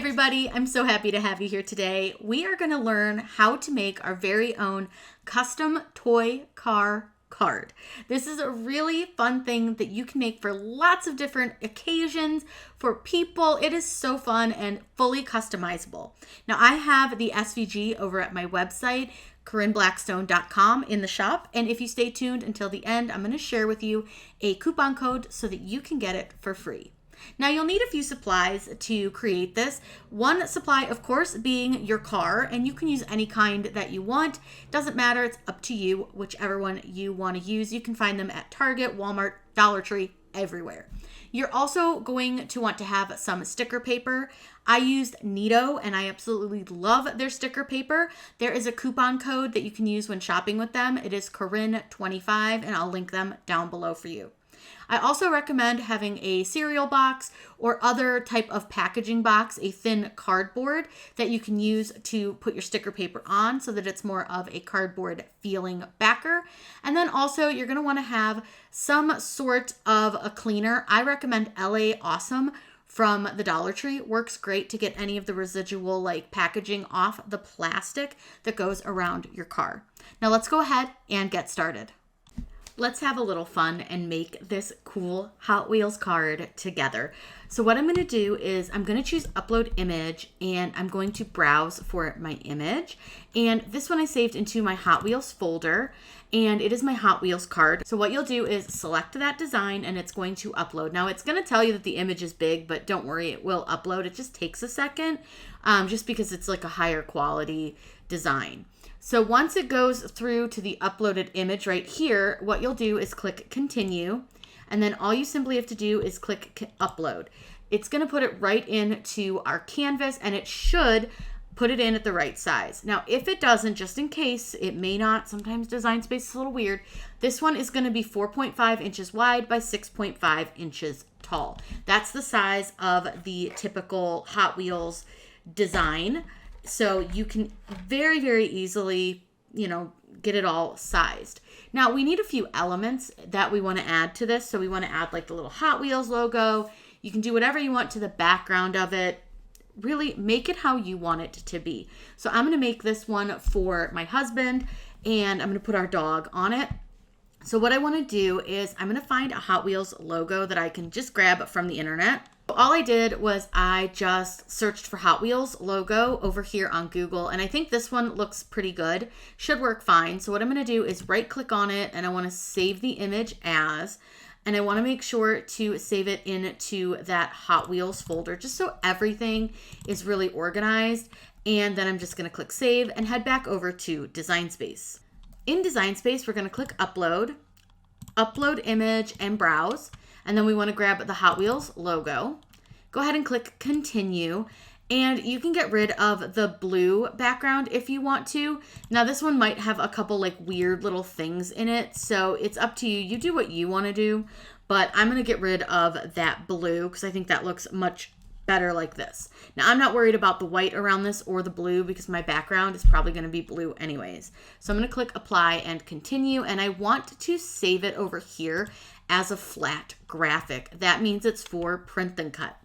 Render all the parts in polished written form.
everybody, I'm so happy to have you here today. We are going to learn how to make our very own custom toy car card. This is a really fun thing that you can make for lots of different occasions, for people. It is so fun and fully customizable. Now I have the SVG over at my website, CorinneBlackstone.com, in the shop, and if you stay tuned until the end, I'm going to share with you a coupon code so that you can get it for free. Now you'll need a few supplies to create this. One supply, of course, being your car, and you can use any kind that you want. Doesn't matter, it's up to you, whichever one you want to use. You can find them at Target, Walmart, Dollar Tree, everywhere. You're also going to want to have some sticker paper. I used Nito and I absolutely love their sticker paper. There is a coupon code that you can use when shopping with them. It is Corinne25 and I'll link them down below for you. I also recommend having a cereal box or other type of packaging box, a thin cardboard that you can use to put your sticker paper on so that it's more of a cardboard feeling backer. And then also you're going to want to have some sort of a cleaner. I recommend LA Awesome from the Dollar Tree. Works great to get any of the residual packaging off the plastic that goes around your car. Now let's go ahead and get started. Let's have a little fun and make this cool Hot Wheels card together. So what I'm going to do is I'm going to choose upload image and I'm going to browse for my image. And this one I saved into my Hot Wheels folder and it is my Hot Wheels card. So what you'll do is select that design and it's going to upload. Now it's going to tell you that the image is big, but don't worry, it will upload. It just takes a second just because it's like a higher quality design. So once it goes through to the uploaded image right here, what you'll do is click continue. And then all you simply have to do is click upload. It's going to put it right into our canvas and it should put it in at the right size. Now, if it doesn't, just in case, it may not, sometimes Design Space is a little weird. This one is going to be 4.5 inches wide by 6.5 inches tall. That's the size of the typical Hot Wheels design. So you can very, very easily, get it all sized. Now we need a few elements that we want to add to this. So we want to add the little Hot Wheels logo. You can do whatever you want to the background of it. Really make it how you want it to be. So I'm going to make this one for my husband and I'm going to put our dog on it. So what I want to do is I'm going to find a Hot Wheels logo that I can just grab from the internet. All I did was I just searched for Hot Wheels logo over here on Google, and I think this one looks pretty good. Should work fine. So what I'm going to do is right click on it and I want to save the image as, and I want to make sure to save it into that Hot Wheels folder just so everything is really organized. And then I'm just going to click save and head back over to Design Space. In Design Space, we're going to click upload image and browse. And then we want to grab the Hot Wheels logo. Go ahead and click continue. And you can get rid of the blue background if you want to. Now this one might have a couple weird little things in it. So it's up to you. You do what you want to do. But I'm going to get rid of that blue because I think that looks much better like this. Now I'm not worried about the white around this or the blue because my background is probably going to be blue anyways. So I'm going to click apply and continue. And I want to save it over here as a flat graphic. That means it's for print and cut.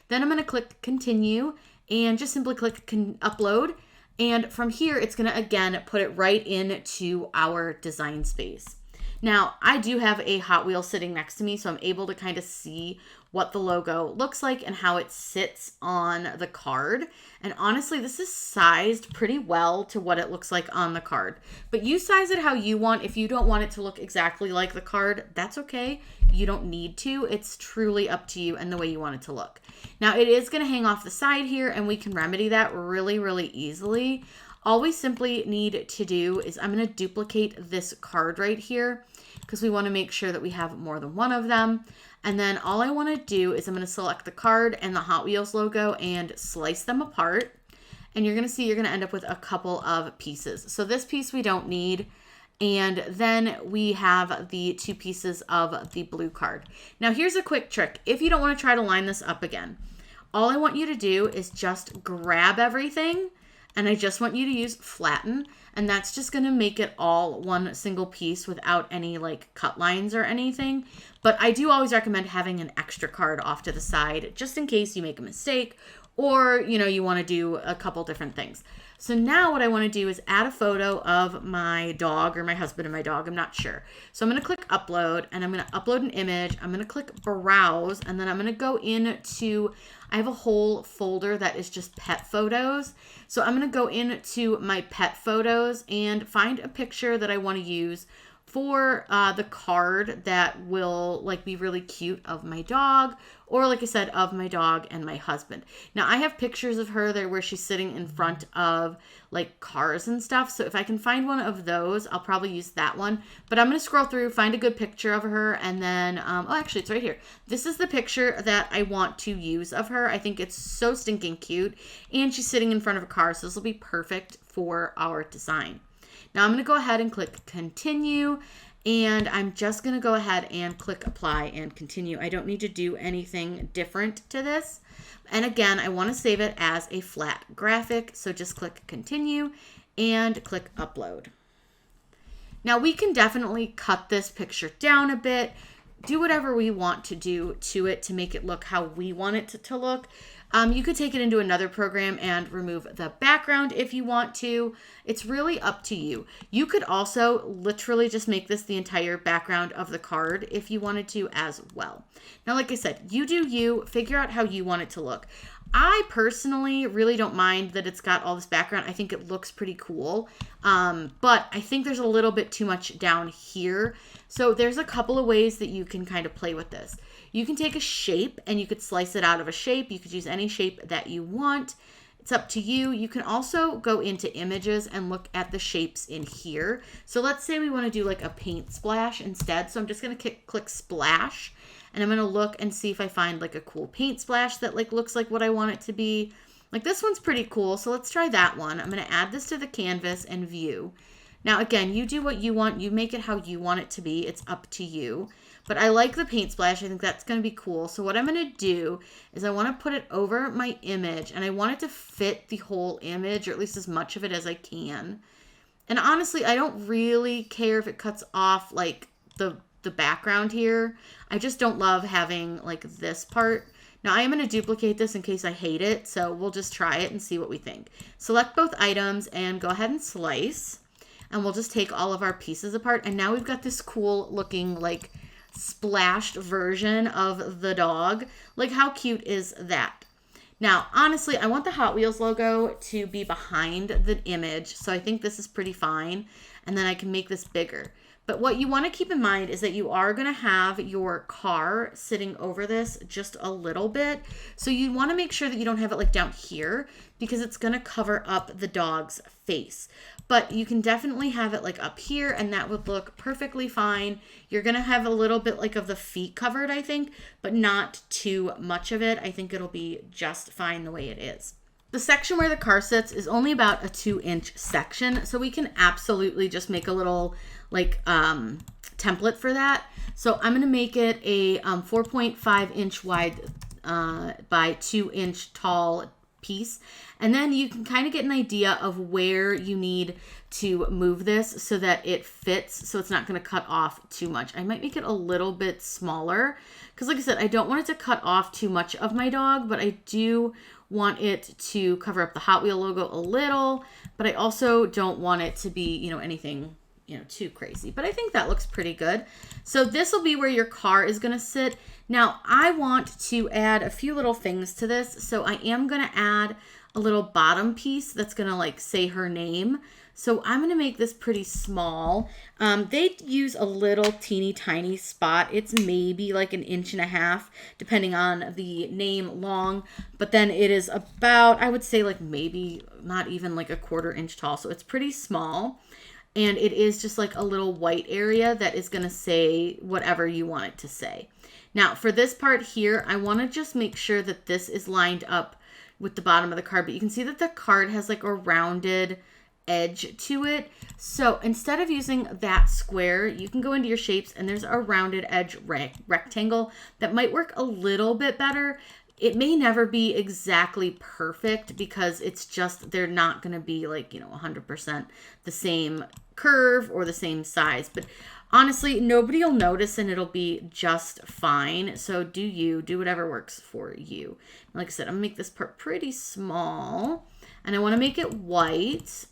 Then I'm going to click continue and just simply click upload. And from here, it's going to again put it right into our Design Space. Now, I do have a Hot Wheel sitting next to me, so I'm able to kind of see what the logo looks like and how it sits on the card. And honestly, this is sized pretty well to what it looks like on the card. But you size it how you want. If you don't want it to look exactly like the card, that's okay. You don't need to. It's truly up to you and the way you want it to look. Now, it is going to hang off the side here, and we can remedy that really, really easily. All we simply need to do is I'm going to duplicate this card right here because we want to make sure that we have more than one of them. And then all I want to do is I'm going to select the card and the Hot Wheels logo and slice them apart. And you're going to see you're going to end up with a couple of pieces. So this piece we don't need. And then we have the two pieces of the blue card. Now here's a quick trick. If you don't want to try to line this up again, all I want you to do is just grab everything and I just want you to use flatten, and that's just going to make it all one single piece without any cut lines or anything. But I do always recommend having an extra card off to the side just in case you make a mistake or, you want to do a couple different things. So now what I want to do is add a photo of my dog or my husband and my dog. I'm not sure. So I'm going to click upload and I'm going to upload an image. I'm going to click browse and then I'm going to go into, I have a whole folder that is just pet photos. So I'm going to go into my pet photos and find a picture that I want to use for the card that will be really cute of my dog, or like I said, of my dog and my husband. Now I have pictures of her there where she's sitting in front of cars and stuff. So if I can find one of those, I'll probably use that one. But I'm going to scroll through, find a good picture of her, and then, actually it's right here. This is the picture that I want to use of her. I think it's so stinking cute, and she's sitting in front of a car, so this will be perfect for our design. Now I'm going to go ahead and click continue, and I'm just going to go ahead and click apply and continue. I don't need to do anything different to this. And again, I want to save it as a flat graphic, so just click continue and click upload. Now we can definitely cut this picture down a bit, do whatever we want to do to it to make it look how we want it to look. You could take it into another program and remove the background if you want to. It's really up to you. You could also literally just make this the entire background of the card if you wanted to as well. Now, like I said, you do you, figure out how you want it to look. I personally really don't mind that it's got all this background. I think it looks pretty cool, but I think there's a little bit too much down here. So there's a couple of ways that you can kind of play with this. You can take a shape and you could slice it out of a shape. You could use any shape that you want. It's up to you. You can also go into images and look at the shapes in here. So let's say we want to do a paint splash instead. So I'm just going to click splash, and I'm going to look and see if I find a cool paint splash that looks like what I want it to be. This one's pretty cool. So let's try that one. I'm going to add this to the canvas and view. Now, again, you do what you want. You make it how you want it to be. It's up to you. But I like the paint splash. I think that's going to be cool. So what I'm going to do is I want to put it over my image, and I want it to fit the whole image, or at least as much of it as I can. And honestly, I don't really care if it cuts off the background here. I just don't love having this part. Now I am going to duplicate this in case I hate it. So we'll just try it and see what we think. Select both items and go ahead and slice. And we'll just take all of our pieces apart. And now we've got this cool looking splashed version of the dog. How cute is that? Now, honestly, I want the Hot Wheels logo to be behind the image. So I think this is pretty fine. And then I can make this bigger. But what you want to keep in mind is that you are going to have your car sitting over this just a little bit. So you want to make sure that you don't have it down here, because it's going to cover up the dog's face. But you can definitely have it up here, and that would look perfectly fine. You're going to have a little bit of the feet covered, I think, but not too much of it. I think it'll be just fine the way it is. The section where the car sits is only about a 2-inch section, so we can absolutely just make a little template for that. So I'm going to make it a 4.5 inch wide by 2 inch tall piece. And then you can kind of get an idea of where you need to move this so that it fits, so it's not going to cut off too much. I might make it a little bit smaller because, like I said, I don't want it to cut off too much of my dog, but I do want it to cover up the Hot Wheel logo a little, but I also don't want it to be, anything too crazy. But I think that looks pretty good. So this will be where your car is going to sit. Now I want to add a few little things to this. So I am going to add a little bottom piece that's going to say her name. So I'm going to make this pretty small. They use a little teeny tiny spot. It's maybe 1.5 inches, depending on the name long. But then it is about, I would say maybe not even a 1/4 inch tall. So it's pretty small. And it is just a little white area that is going to say whatever you want it to say. Now for this part here, I want to just make sure that this is lined up with the bottom of the card. But you can see that the card has a rounded edge to it. So instead of using that square, you can go into your shapes and there's a rounded edge rectangle that might work a little bit better. It may never be exactly perfect because it's just, they're not going to be 100% the same curve or the same size. But Honestly, nobody will notice and it'll be just fine. So do whatever works for you. Like I said, I'm gonna make this part pretty small and I want to make it white.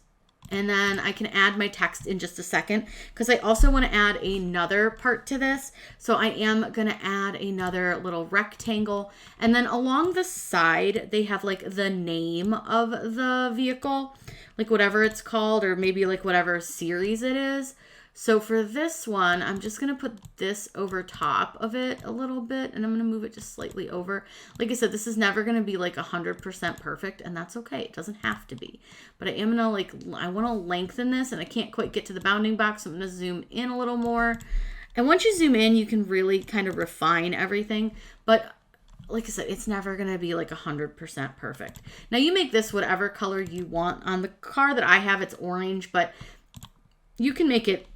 And then I can add my text in just a second because I also want to add another part to this. So I am going to add another little rectangle. And then along the side, they have like the name of the vehicle, like whatever it's called, or maybe like whatever series it is. So for this one, I'm just going to put this over top of it a little bit, and I'm going to move it just slightly over. Like I said, this is never going to be like 100% perfect, and that's okay. It doesn't have to be. But I am going to I want to lengthen this, and I can't quite get to the bounding box, so I'm going to zoom in a little more. And once you zoom in, you can really kind of refine everything. But like I said, it's never going to be like 100% perfect. Now you make this whatever color you want. On the car that I have, it's orange, but you can make it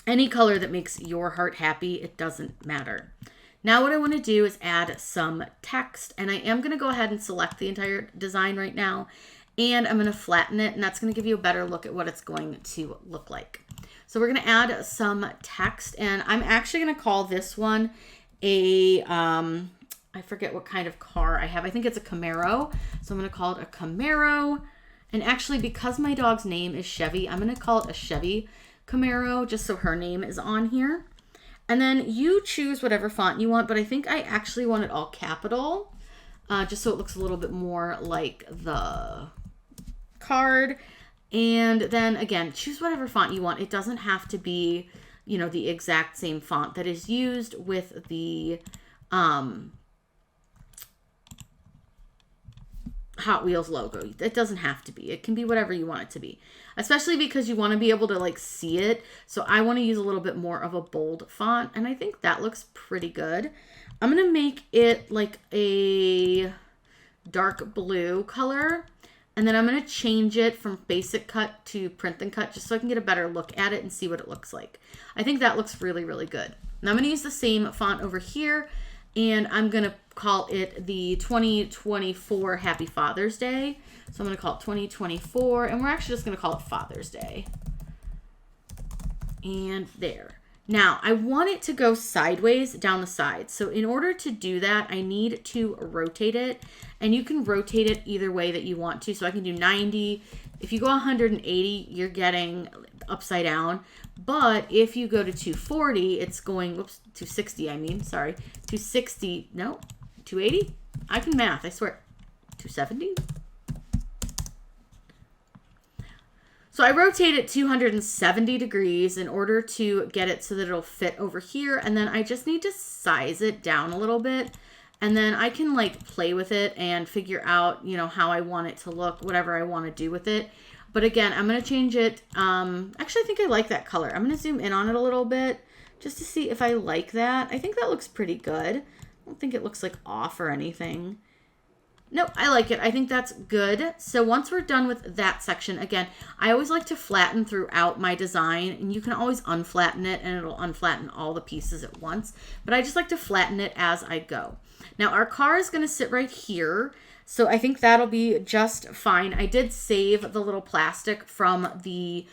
any color that makes your heart happy. It doesn't matter. Now what I want to do is add some text, and I am going to go ahead and select the entire design right now, and I'm going to flatten it, and that's going to give you a better look at what it's going to look like. So we're going to add some text, and I'm actually going to call this one a, I forget what kind of car I have. I think it's a Camaro. So I'm going to call it a Camaro. And actually, because my dog's name is Chevy, I'm going to call it a Chevy Camaro, just so her name is on here. And then you choose whatever font you want, but I think I actually want it all capital, just so it looks a little bit more like the card. And then again, choose whatever font you want. It doesn't have to be, you know, the exact same font that is used with the Hot Wheels logo. It doesn't have to be. It can be whatever you want it to be, especially because you want to be able to like see it. So I want to use a little bit more of a bold font, and I think that looks pretty good. I'm going to make it like a dark blue color, and then I'm going to change it from basic cut to print and cut just so I can get a better look at it and see what it looks like. I think that looks really, really good. Now I'm going to use the same font over here, and I'm going to call it the 2024 Happy Father's Day. So I'm going to call it 2024, and we're actually just going to call it Father's Day. And there. Now, I want it to go sideways down the side. So in order to do that, I need to rotate it. And you can rotate it either way that you want to. So I can do 90. If you go 180, you're getting upside down. But if you go to 240, it's going, whoops, 260, I mean, sorry. 260, no, 280? I can math, I swear. 270? So I rotate it 270 degrees in order to get it so that it'll fit over here. And then I just need to size it down a little bit. And then I can like play with it and figure out, you know, how I want it to look, whatever I want to do with it. But again, I'm going to change it. Actually, I think I like that color. I'm going to zoom in on it a little bit just to see if I like that. I think that looks pretty good. I don't think it looks like off or anything. Nope, I like it. I think that's good. So once we're done with that section, again, I always like to flatten throughout my design, and you can always unflatten it and it'll unflatten all the pieces at once. But I just like to flatten it as I go. Now our car is going to sit right here. So I think that'll be just fine. I did save the little plastic from the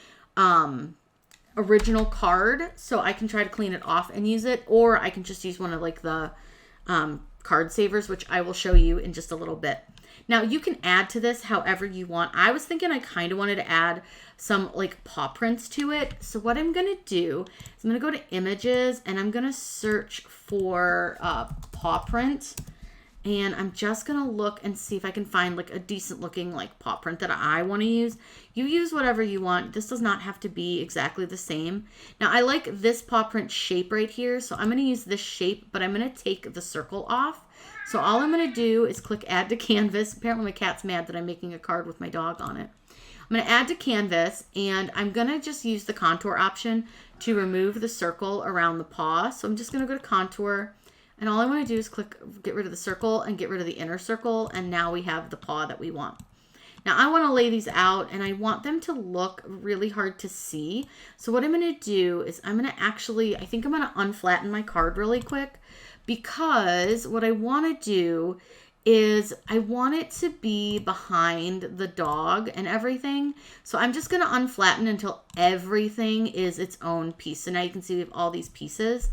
original card, so I can try to clean it off and use it, or I can just use one of like the card savers, which I will show you in just a little bit. Now you can add to this however you want. I was thinking I kind of wanted to add some like paw prints to it. So what I'm going to do is I'm going to go to images, and I'm going to search for paw print. And I'm just going to look and see if I can find like a decent looking like paw print that I want to use. You use whatever you want. This does not have to be exactly the same. Now I like this paw print shape right here. So I'm going to use this shape, but I'm going to take the circle off. So all I'm going to do is click add to canvas. Apparently my cat's mad that I'm making a card with my dog on it. I'm going to add to canvas, and I'm going to just use the contour option to remove the circle around the paw. So I'm just going to go to contour. And all I want to do is get rid of the circle and get rid of the inner circle. And now we have the paw that we want. Now I want to lay these out, and I want them to look really hard to see. So what I'm going to do is I'm going to actually, I think I'm going to unflatten my card really quick, because what I want to do is I want it to be behind the dog and everything. So I'm just going to unflatten until everything is its own piece. So now you can see we have all these pieces.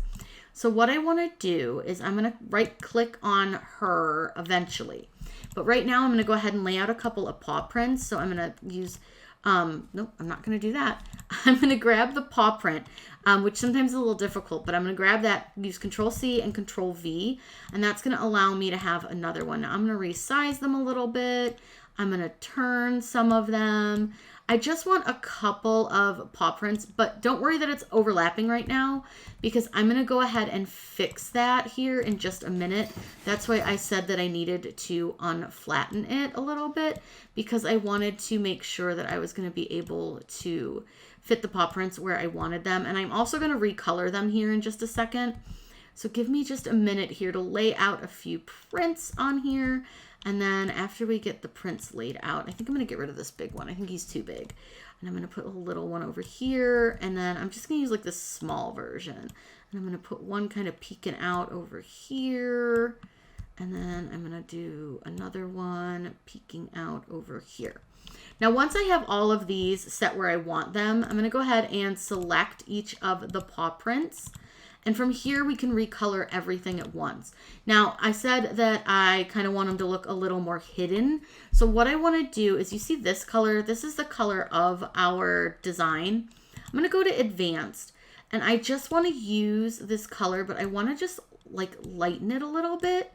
So what I want to do is I'm going to right click on her eventually. But right now I'm going to go ahead and lay out a couple of paw prints. So I'm going to use, nope, I'm not going to do that. I'm going to grab the paw print, which sometimes is a little difficult, but I'm going to grab that, use Control C and Control V, and that's going to allow me to have another one. Now I'm going to resize them a little bit. I'm going to turn some of them. I just want a couple of paw prints, but don't worry that it's overlapping right now because I'm going to go ahead and fix that here in just a minute. That's why I said that I needed to unflatten it a little bit because I wanted to make sure that I was going to be able to fit the paw prints where I wanted them. And I'm also going to recolor them here in just a second. So give me just a minute here to lay out a few prints on here. And then after we get the prints laid out, I think I'm going to get rid of this big one. I think he's too big. And I'm going to put a little one over here. And then I'm just going to use like this small version. And I'm going to put one kind of peeking out over here. And then I'm going to do another one peeking out over here. Now, once I have all of these set where I want them, I'm going to go ahead and select each of the paw prints. And from here, we can recolor everything at once. Now, I said that I kind of want them to look a little more hidden. So what I want to do is, you see this color? This is the color of our design. I'm going to go to Advanced. And I just want to use this color, but I want to just like lighten it a little bit.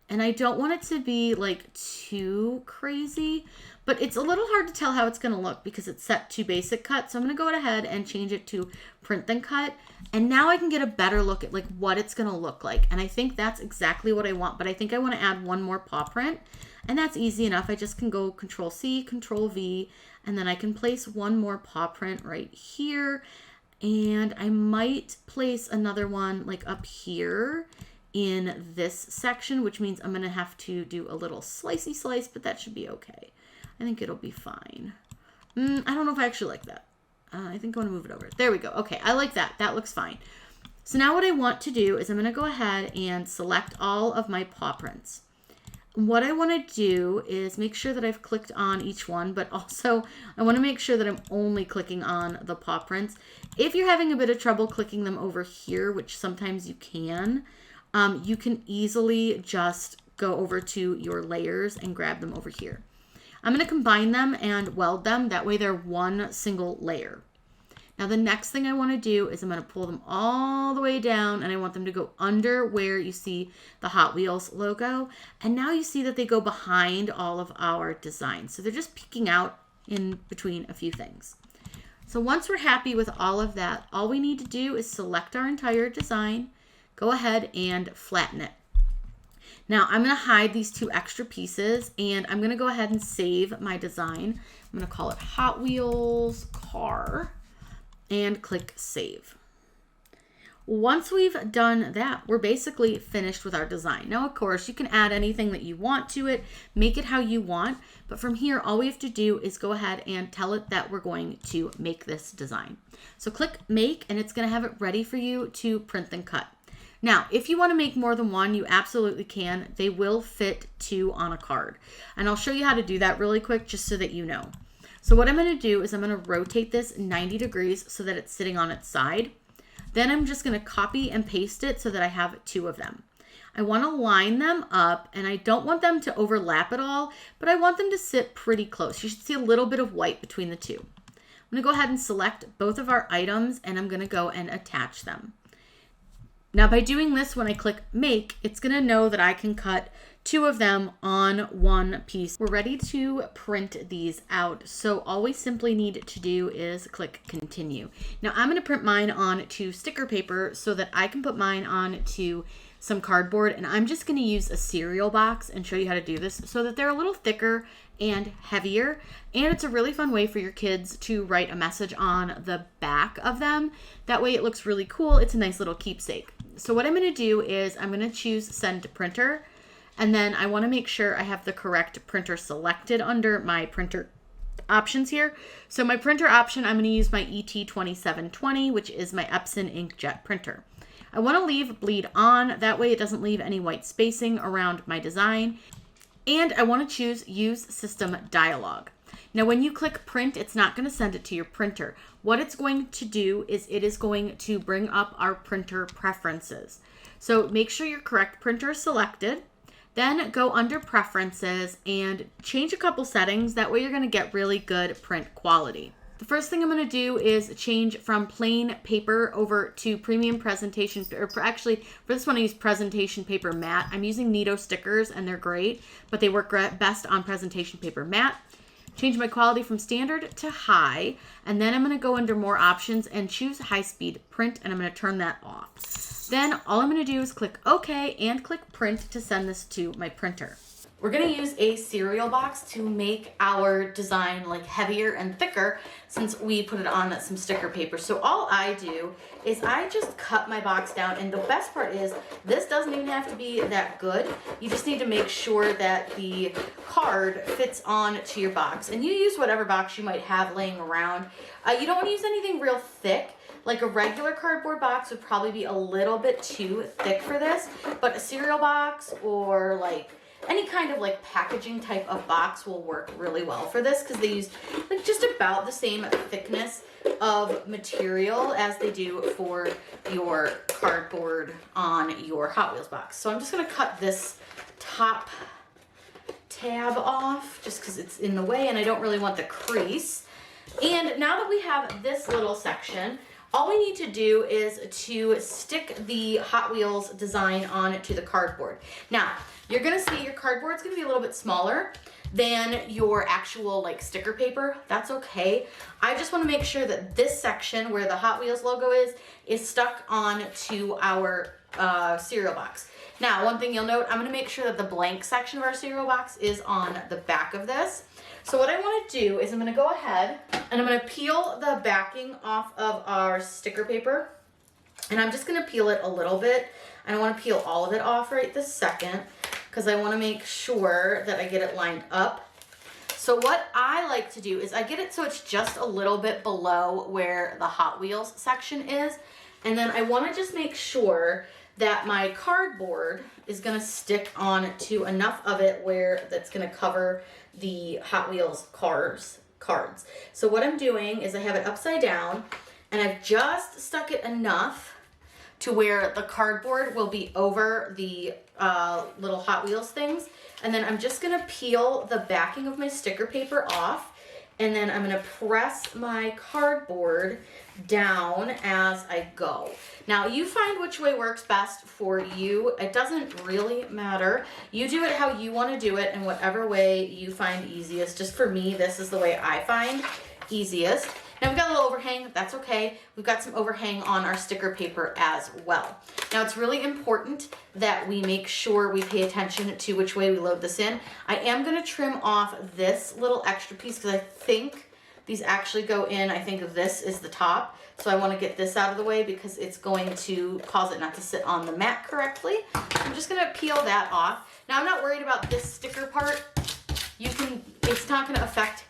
And I don't want it to be like too crazy. But it's a little hard to tell how it's going to look because it's set to basic cut. So I'm going to go ahead and change it to print then cut. And now I can get a better look at like what it's going to look like. And I think that's exactly what I want. But I think I want to add one more paw print. And that's easy enough. I just can go Control C, Control V. And then I can place one more paw print right here. And I might place another one like up here in this section, which means I'm going to have to do a little slicey slice, but that should be okay. I think it'll be fine. I don't know if I actually like that. I think I want to move it over. There we go. Okay, I like that. That looks fine. So now what I want to do is I'm going to go ahead and select all of my paw prints. What I want to do is make sure that I've clicked on each one, but also I want to make sure that I'm only clicking on the paw prints. If you're having a bit of trouble clicking them over here, which sometimes you can easily just go over to your layers and grab them over here. I'm going to combine them and weld them. That way they're one single layer. Now the next thing I want to do is I'm going to pull them all the way down and I want them to go under where you see the Hot Wheels logo. And now you see that they go behind all of our designs. So they're just peeking out in between a few things. So once we're happy with all of that, all we need to do is select our entire design, go ahead and flatten it. Now I'm going to hide these two extra pieces and I'm going to go ahead and save my design. I'm going to call it Hot Wheels Car and click Save. Once we've done that, we're basically finished with our design. Now, of course, you can add anything that you want to it, make it how you want, but from here, all we have to do is go ahead and tell it that we're going to make this design. So click Make and it's going to have it ready for you to print and cut. Now, if you want to make more than one, you absolutely can. They will fit 2 on a card. And I'll show you how to do that really quick just so that you know. So what I'm going to do is I'm going to rotate this 90 degrees so that it's sitting on its side. Then I'm just going to copy and paste it so that I have 2 of them. I want to line them up and I don't want them to overlap at all, but I want them to sit pretty close. You should see a little bit of white between the 2. I'm going to go ahead and select both of our items and I'm going to go and attach them. Now by doing this, when I click Make, it's going to know that I can cut 2 of them on one piece. We're ready to print these out. So all we simply need to do is click Continue. Now I'm going to print mine on to sticker paper so that I can put mine on to some cardboard, and I'm just going to use a cereal box and show you how to do this so that they're a little thicker and heavier, and it's a really fun way for your kids to write a message on the back of them. That way it looks really cool. It's a nice little keepsake. So what I'm going to do is I'm going to choose Send to Printer, and then I want to make sure I have the correct printer selected under my printer options here. So my printer option, I'm going to use my ET2720, which is my Epson inkjet printer. I want to leave bleed on, that way it doesn't leave any white spacing around my design. And I want to choose Use System Dialog. Now, when you click print, it's not going to send it to your printer. What it's going to do is it is going to bring up our printer preferences. So make sure your correct printer is selected. Then go under preferences and change a couple settings. That way you're going to get really good print quality. The first thing I'm going to do is change from plain paper over to premium presentation, or actually for this one I use presentation paper matte. I'm using Nito stickers and they're great, but they work best on presentation paper matte. Change my quality from standard to high, and then I'm going to go under more options and choose high speed print, and I'm going to turn that off. Then all I'm going to do is click OK and click print to send this to my printer. We're going to use a cereal box to make our design like heavier and thicker since we put it on some sticker paper. So all I do is I just cut my box down, and the best part is this doesn't even have to be that good. You just need to make sure that the card fits on to your box, and you use whatever box you might have laying around. You don't want to use anything real thick. Like a regular cardboard box would probably be a little bit too thick for this, but a cereal box or like any kind of like packaging type of box will work really well for this because they use like just about the same thickness of material as they do for your cardboard on your Hot Wheels box. So I'm just going to cut this top tab off just because it's in the way and I don't really want the crease. And now that we have this little section, all we need to do is to stick the Hot Wheels design on to the cardboard. Now, you're gonna see your cardboard's gonna be a little bit smaller than your actual like sticker paper. That's okay. I just wanna make sure that this section where the Hot Wheels logo is stuck on to our cereal box. Now, one thing you'll note, I'm gonna make sure that the blank section of our cereal box is on the back of this. So what I want to do is I'm going to go ahead and I'm going to peel the backing off of our sticker paper, and I'm just going to peel it a little bit. I don't want to peel all of it off right this second because I want to make sure that I get it lined up. So what I like to do is I get it so it's just a little bit below where the Hot Wheels section is, and then I want to just make sure that my cardboard is going to stick on to enough of it where that's going to cover the Hot Wheels cards. So what I'm doing is I have it upside down and I've just stuck it enough to where the cardboard will be over the little Hot Wheels things. And then I'm just going to peel the backing of my sticker paper off, and then I'm going to press my cardboard down as I go. Now, you find which way works best for you. It doesn't really matter. You do it how you want to do it in whatever way you find easiest. Just for me, this is the way I find easiest. Now, we've got a little overhang. That's okay. We've got some overhang on our sticker paper as well. Now, it's really important that we make sure we pay attention to which way we load this in. I am going to trim off this little extra piece because I think these actually go in. I think this is the top. So I want to get this out of the way because it's going to cause it not to sit on the mat correctly. I'm just going to peel that off. Now, I'm not worried about this sticker part. It's not going to affect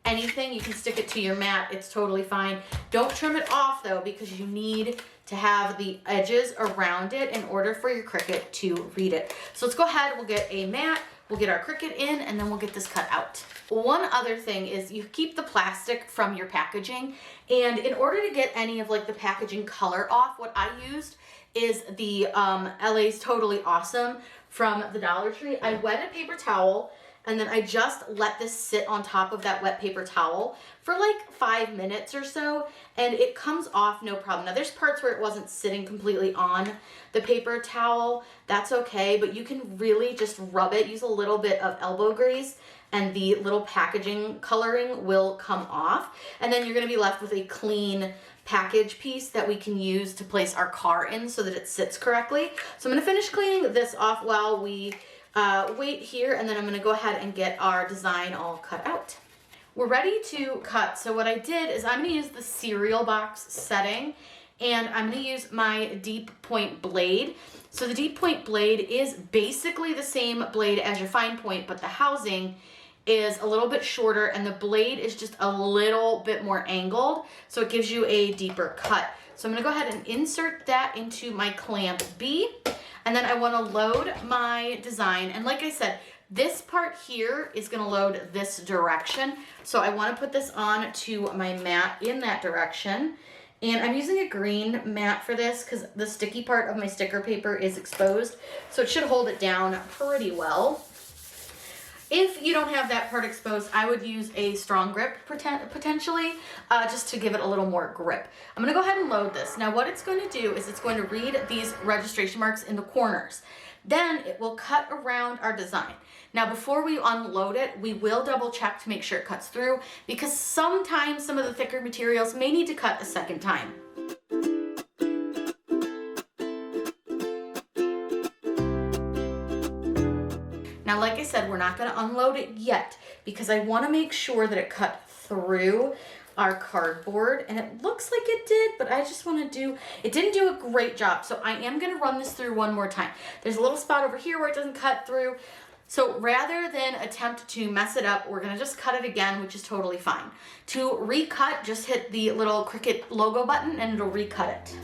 anything. You can stick it to your mat. It's totally fine. Don't trim it off though, because you need to have the edges around it in order for your Cricut to read it. So let's go ahead. We'll get a mat. We'll get our Cricut in, and then we'll get this cut out. One other thing is you keep the plastic from your packaging, and in order to get any of like the packaging color off, what I used is the LA's Totally Awesome from the Dollar Tree. I wet a paper towel, and then I just let this sit on top of that wet paper towel for like 5 minutes or so, and it comes off no problem. Now, there's parts where it wasn't sitting completely on the paper towel. That's okay, but you can really just rub it. Use a little bit of elbow grease, and the little packaging coloring will come off. And then you're gonna be left with a clean package piece that we can use to place our car in so that it sits correctly. So I'm gonna finish cleaning this off while we wait here, and then I'm gonna go ahead and get our design all cut out. We're ready to cut. So what I did is I'm gonna use the cereal box setting, and I'm gonna use my deep point blade. So the deep point blade is basically the same blade as your fine point, but the housing is a little bit shorter and the blade is just a little bit more angled, so it gives you a deeper cut. So I'm gonna go ahead and insert that into my clamp B, and then I wanna load my design. And like I said, This part here is gonna load this direction. So I wanna put this on to my mat in that direction. And I'm using a green mat for this because the sticky part of my sticker paper is exposed. So it should hold it down pretty well. If you don't have that part exposed, I would use a strong grip potentially, just to give it a little more grip. I'm gonna go ahead and load this. Now what it's going to do is it's going to read these registration marks in the corners. Then it will cut around our design. Now before we unload it, we will double check to make sure it cuts through, because sometimes some of the thicker materials may need to cut a second time. Now, like I said, we're not gonna unload it yet because I wanna make sure that it cut through our cardboard, and it looks like it did, but I just wanna it didn't do a great job. So I am gonna run this through one more time. There's a little spot over here where it doesn't cut through. So rather than attempt to mess it up, we're gonna just cut it again, which is totally fine. To recut, just hit the little Cricut logo button and it'll recut it.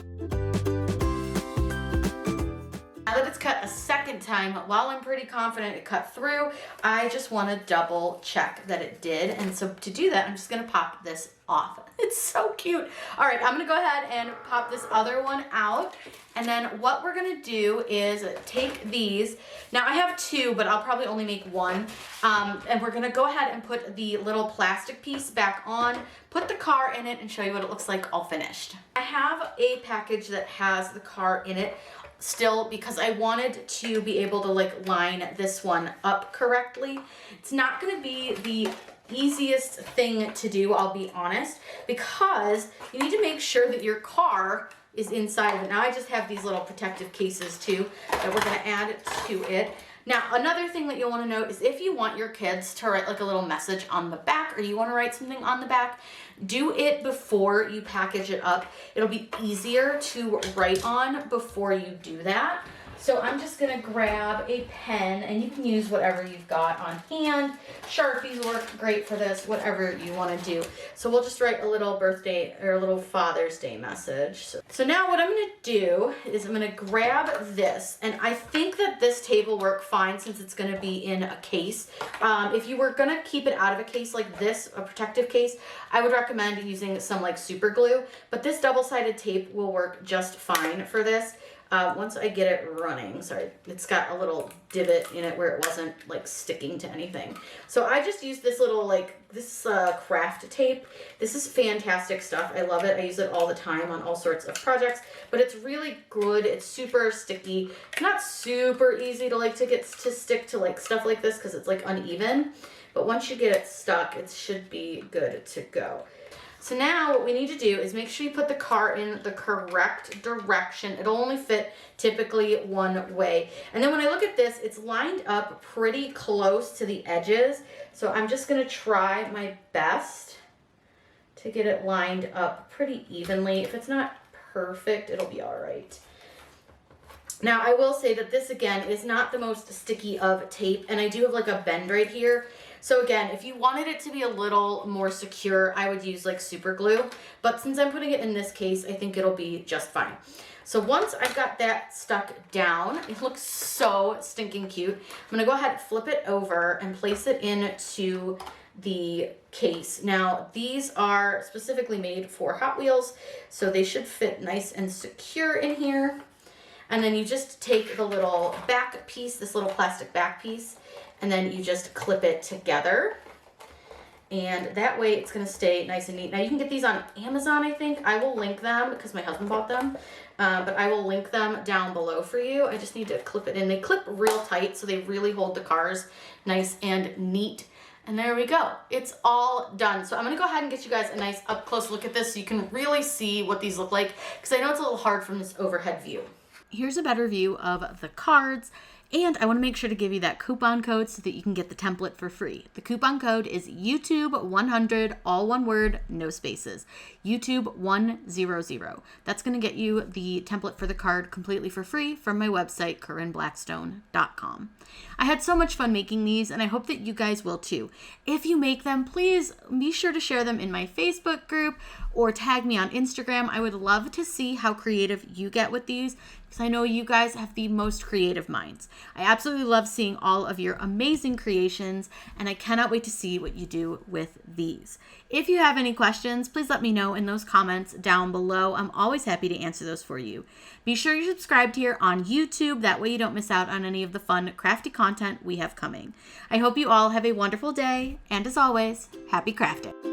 Now that it's cut a second time, while I'm pretty confident it cut through, I just want to double check that it did. And so to do that, I'm just going to pop this off. It's so cute. All right, I'm going to go ahead and pop this other one out. And then what we're going to do is take these. Now I have two, but I'll probably only make one. And we're going to go ahead and put the little plastic piece back on, put the car in it, and show you what it looks like all finished. I have a package that has the car in it still because I wanted to be able to like line this one up correctly. It's not going to be the easiest thing to do, I'll be honest, because you need to make sure that your car is inside of it. Now I just have these little protective cases too that we're going to add to it. Now, another thing that you'll want to note is if you want your kids to write like a little message on the back, or you want to write something on the back, do it before you package it up. It'll be easier to write on before you do that. So I'm just gonna grab a pen, and you can use whatever you've got on hand. Sharpies work great for this, whatever you wanna do. So we'll just write a little birthday or a little Father's Day message. So now what I'm gonna do is I'm gonna grab this, and I think that this tape will work fine since it's gonna be in a case. If you were gonna keep it out of a case like this, a protective case, I would recommend using some like super glue, but this double-sided tape will work just fine for this. Once I get it running, sorry, it's got a little divot in it where it wasn't like sticking to anything. So I just used this little this craft tape. This is fantastic stuff. I love it. I use it all the time on all sorts of projects, but it's really good. It's super sticky. It's not super easy to get to stick to like stuff like this because it's like uneven, but once you get it stuck, it should be good to go. So now what we need to do is make sure you put the car in the correct direction. It'll only fit typically one way. And then when I look at this, it's lined up pretty close to the edges. So I'm just gonna try my best to get it lined up pretty evenly. If it's not perfect, it'll be all right. Now I will say that this again is not the most sticky of tape, and I do have like a bend right here. So again, if you wanted it to be a little more secure, I would use like super glue, but since I'm putting it in this case, I think it'll be just fine. So once I've got that stuck down, it looks so stinking cute. I'm gonna go ahead and flip it over and place it into the case. Now these are specifically made for Hot Wheels, so they should fit nice and secure in here. And then you just take the little back piece, this little plastic back piece, and then you just clip it together. And that way it's gonna stay nice and neat. Now you can get these on Amazon, I think. I will link them because my husband bought them, but I will link them down below for you. I just need to clip it in. They clip real tight, so they really hold the cars nice and neat. And there we go. It's all done. So I'm gonna go ahead and get you guys a nice up close look at this so you can really see what these look like, because I know it's a little hard from this overhead view. Here's a better view of the cards. And I want to make sure to give you that coupon code so that you can get the template for free. The coupon code is YouTube100, all one word, no spaces. YouTube100. That's going to get you the template for the card completely for free from my website, CorinneBlackstone.com. I had so much fun making these, and I hope that you guys will too. If you make them, please be sure to share them in my Facebook group or tag me on Instagram. I would love to see how creative you get with these, because I know you guys have the most creative minds. I absolutely love seeing all of your amazing creations, and I cannot wait to see what you do with these. If you have any questions, please let me know in those comments down below. I'm always happy to answer those for you. Be sure you're subscribed here on YouTube. That way you don't miss out on any of the fun, crafty content we have coming. I hope you all have a wonderful day, and as always, happy crafting.